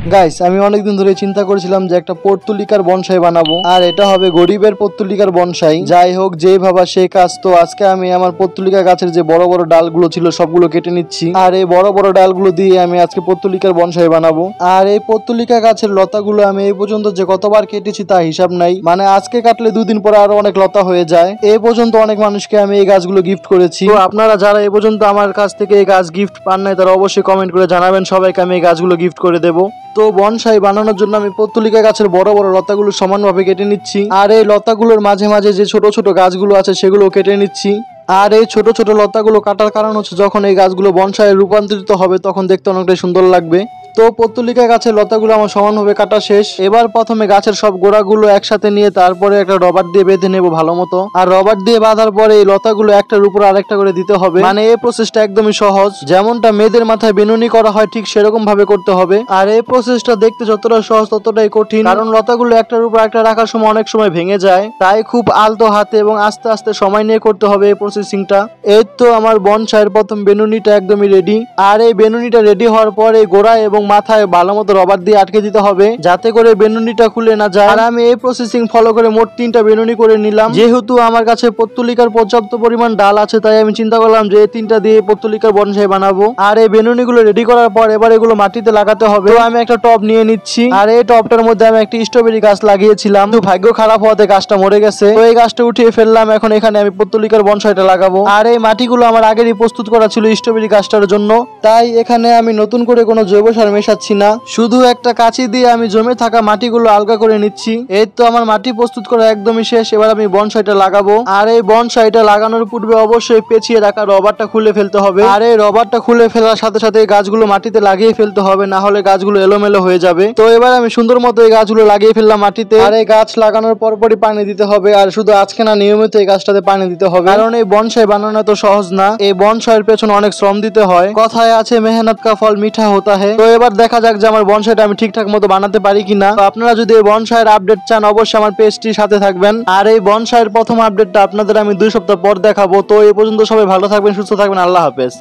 Guys, আমি অনেকদিন ধরে চিন্তা করেছিলাম যে একটা পর্তুলিকার বনসাই বানাবো, আর এটা হবে গরিবের পর্তুলিকার বনসাই। যাই হোক, যেই ভাবা সেই কাজ। তো আজকে আমি আমার পর্তুলিকা গাছের যে বড় বড় ডালগুলো ছিল সবগুলো কেটে নিচ্ছি, আর এই বড় বড় ডালগুলো দিয়ে আমি আজকে পর্তুলিকার বনসাই বানাবো। আর এই পর্তুলিকা গাছের লতাগুলো আমি এই পর্যন্ত যে কতবার কেটেছি তা হিসাব নাই, মানে আজকে কাটলে দুদিন পরে আরো অনেক লতা হয়ে যায়। এই পর্যন্ত অনেক মানুষকে আমি এই গাছগুলো গিফট করেছি। তো আপনারা যারা এই পর্যন্ত আমার কাছ থেকে এই গাছ গিফট পান নাই তারা অবশ্যই কমেন্ট করে জানাবেন, সবাইকে আমি এই গাছগুলো গিফট করে দেবো। তো বনসাই বানানোর জন্য আমি পর্তুলিকা গাছের বড় বড় লতাগুলো সমানভাবে কেটে নিচ্ছি, আর এই লতাগুলোর মাঝে মাঝে যে ছোট ছোট গাছগুলো আছে সেগুলো কেটে নিচ্ছি। আর এই ছোট ছোট লতাগুলো কাটার কারণ হচ্ছে যখন এই গাছগুলো বনসাইয়ে রূপান্তরিত হবে তখন দেখতে অনেকটাই সুন্দর লাগবে। তো পর্তুলিকা গাছের লতাগুলো আমার সমানভাবে কাটা শেষ। এবার প্রথমে গাছের সব গোড়াগুলো একসাথে নিয়ে তারপরে একটা রবার দিয়ে বেঁধে নেবো ভালো মতো। আর রবার দিয়ে বাঁধার পরে এই লতাগুলো একটার উপর আরেকটা করে দিতে হবে। মানে এই প্রসেসটা একদমই সহজ, যেমনটা মেয়েদের মাথায় বেনুনি করা হয় ঠিক সেরকম ভাবে করতে হবে। আর এই প্রসেসটা দেখতে যতটা সহজ ততটাই কঠিন, কারণ লতাগুলো একটার উপর একটা রাখার সময় অনেক সময় ভেঙে যায়। তাই খুব আলতো হাতে এবং আস্তে আস্তে সময় নিয়ে করতে হবে এই প্রসেসিংটা। এই তো আমার বনসাইয়ের প্রথম বেনুনিটা একদমই রেডি। আর এই বেনুনিটা রেডি হওয়ার পর এই গোড়া এবং মাথায় ভালো মতো রবার দিয়ে আটকে দিতে হবে যাতে করে বেনুনিটা খুলে না যায়। আর আমি এই প্রসেসিং ফলো করে মোট 3টা বেনুনি করে নিলাম। যেহেতু আমার কাছে পর্তুলিকার পর্যাপ্ত পরিমাণ ডাল আছে তাই আমি চিন্তা করলাম যে এই 3টা দিয়ে পর্তুলিকার বনসাই বানাবো। আর এই বেনুনিগুলো রেডি করার পর এবার এগুলো মাটিতে লাগাতে হবে। তো আমি একটা টব নিয়ে নিচ্ছি, আর এই টবটার মধ্যে আমি একটি স্ট্রবেরি গাছ লাগিয়েছিলাম, কিন্তু ভাগ্য খারাপ হওয়াতে গাছটা মরে গেছে। তো এই গাছটা উঠিয়ে ফেললাম, এখন এখানে আমি পর্তুলিকার বনসাইটা লাগাবো। আর এই মাটিগুলো আমার আগেরই প্রস্তুত করা ছিল স্ট্রবেরি গাছটার জন্য, তাই এখানে আমি নতুন করে কোনো জৈব সার মেশাচ্ছি না, শুধু একটা কাঁচি দিয়ে আমি জমে থাকা মাটিগুলো আলগা করে নিচ্ছি। এই তো আমার মাটি প্রস্তুত করা একদমই শেষ। এবার আমি বনসাইটা লাগাবো। আর এই বনসাইটা লাগানোর পূর্বে অবশ্যই পেঁচিয়ে রাখা রবারটা খুলে ফেলতে হবে। আর এই রবারটা খুলে ফেলার সাথে সাথে এই গাছগুলো মাটিতে লাগিয়ে ফেলতে হবে, না হলে গাছগুলো এলোমেলো হয়ে যাবে। তো এবার আমি সুন্দর মতো এই গাছগুলো লাগিয়ে ফেললাম মাটিতে। আর এই গাছ লাগানোর পরপরই পানি দিতে হবে, আর শুধু আজকে না, নিয়মিত এই গাছটাতে পানি দিতে হবে, কারণ এই বনসাই বানানো তো সহজ না। এই বনসাইয়ের পেছনে অনেক শ্রম দিতে হয়, কথায় আছে মেহনত কা ফল মিঠা হোতা है। তো এবার দেখা যাক যে আমার বনসাইটা আমি ঠিকঠাক মতো বানাতে পারি কিনা। তো আপনারা যদি এই বনসাইয়ের আপডেট চান অবশ্যই আমার পেজটির সাথে থাকবেন। আর এই বনসাইয়ের প্রথম আপডেটটা আপনাদের আমি 2 সপ্তাহ পর দেখাবো। তো এই পর্যন্ত সবাই ভালো থাকবেন, সুস্থ থাকবেন, আল্লাহ হাফেজ।